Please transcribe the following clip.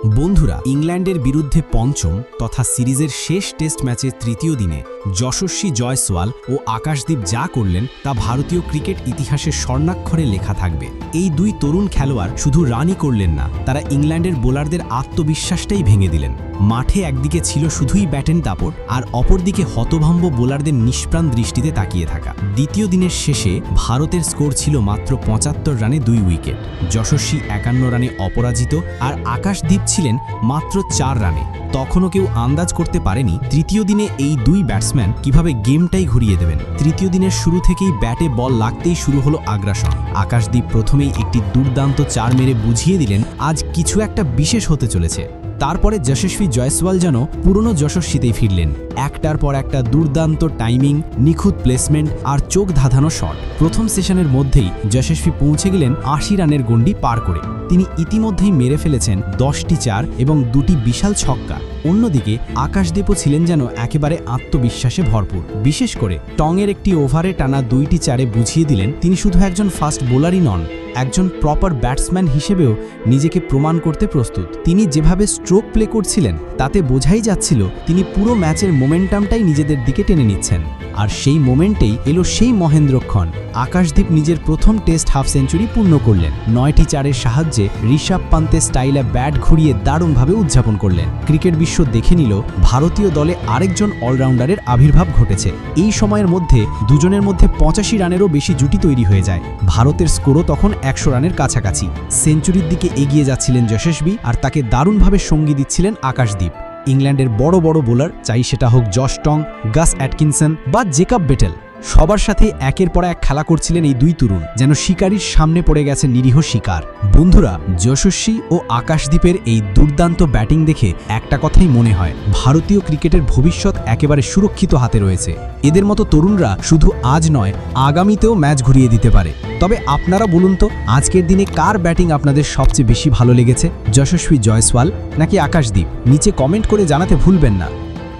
বন্ধুরা, ইংল্যান্ডের বিরুদ্ধে পঞ্চম তথা সিরিজের শেষ টেস্ট ম্যাচের তৃতীয় দিনে যশস্বী জয়সওয়াল ও আকাশদীপ যা করলেন তা ভারতীয় ক্রিকেট ইতিহাসে স্বর্ণাক্ষরে লেখা থাকবে। এই দুই তরুণ খেলোয়াড় শুধু রানই করলেন না, তারা ইংল্যান্ডের বোলারদের আত্মবিশ্বাসটাই ভেঙে দিলেন। মাঠে একদিকে ছিল শুধুই ব্যাটেন দাপট, আর অপরদিকে হতভম্ব বোলারদের নিষ্প্রাণ দৃষ্টিতে তাকিয়ে থাকা। দ্বিতীয় দিনের শেষে ভারতের স্কোর ছিল মাত্র ৭৫ রানে ২ উইকেট। যশস্বী ৫১ রানে অপরাজিত, আর আকাশদীপ ছিলেন মাত্র ৪ রানে। তখনও কেউ আন্দাজ করতে পারেনি তৃতীয় দিনে এই দুই ব্যাটসম্যান কিভাবে গেমটাই ঘুরিয়ে দেবেন। তৃতীয় দিনের শুরু থেকেই ব্যাটে বল লাগতেই শুরু হলো আগ্রাসন। আকাশদীপ প্রথমেই একটি দুর্দান্ত ৪ মেরে বুঝিয়ে দিলেন আজ কিছু একটা বিশেষ হতে চলেছে। তারপরে যশস্বী জয়সওয়াল যেন পুরনো যশস্বীতেই ফিরলেন। একটার পর একটা দুর্দান্ত টাইমিং, নিখুঁত প্লেসমেন্ট আর চোখ ধাঁধানো শট। প্রথম সেশনের মধ্যেই যশস্বী পৌঁছে গেলেন ৮০ রানের গণ্ডি পার করে। তিনি ইতিমধ্যেই মেরে ফেলেছেন ১০টি ৪ এবং ২টি বিশাল ছক্কা। অন্যদিকে আকাশদীপও ছিলেন যেন একেবারে আত্মবিশ্বাসে ভরপুর। বিশেষ করে টঙের একটি ওভারে টানা ২টি ৪-এ বুঝিয়ে দিলেন তিনি শুধু একজন ফাস্ট বোলারই নন, একজন প্রপার ব্যাটসম্যান হিসেবেও নিজেকে প্রমাণ করতে প্রস্তুত। তিনি যেভাবে স্ট্রোক প্লে করছিলেন তাতে বোঝাই যাচ্ছিল তিনি পুরো ম্যাচের মোমেন্টামটাই নিজেদের দিকে টেনে নিচ্ছেন। আর সেই মোমেন্টেই এলো সেই মহেন্দ্রক্ষণ। আকাশদীপ নিজের প্রথম টেস্ট হাফ সেঞ্চুরি পূর্ণ করলেন। ৯টি ৪-এর সাহায্যে ঋষভ পান্তের স্টাইলে ব্যাট ঘুরিয়ে দারুণভাবে উদযাপন করলেন। ক্রিকেট বিশ্ব দেখে নিল ভারতীয় দলে আরেকজন অলরাউন্ডারের আবির্ভাব ঘটেছে। এই সময়ের মধ্যে দুজনের মধ্যে ৮৫ রানেরও বেশি জুটি তৈরি হয়ে যায়। ভারতের স্কোরও তখন ১০০ রানের কাছাকাছি। সেঞ্চুরির দিকে এগিয়ে যাচ্ছিলেন যশস্বী, আর তাকে দারুণভাবে সঙ্গী দিচ্ছিলেন আকাশদীপ। ইংল্যান্ডের বড় বড় বোলার, চাই সেটা হোক জশ টং, গাস অ্যাটকিনসন বা জেকব বেটেল, সবার সাথে একের পর এক খেলা করছিলেন এই দুই তরুণ, যেন শিকারীর সামনে পড়ে গেছে নিরীহ শিকার। বন্ধুরা, যশস্বী ও আকাশদীপের এই দুর্দান্ত ব্যাটিং দেখে একটা কথাই মনে হয়, ভারতীয় ক্রিকেটের ভবিষ্যৎ একেবারে সুরক্ষিত হাতে রয়েছে। এদের মতো তরুণরা শুধু আজ নয়, আগামীতেও ম্যাচ ঘুরিয়ে দিতে পারে। তবে আপনারা বলুন তো, আজকের দিনে কার ব্যাটিং আপনাদের সবচেয়ে বেশি ভালো লেগেছে? যশস্বী জয়সওয়াল নাকি আকাশদীপ? নিচে কমেন্ট করে জানাতে ভুলবেন না।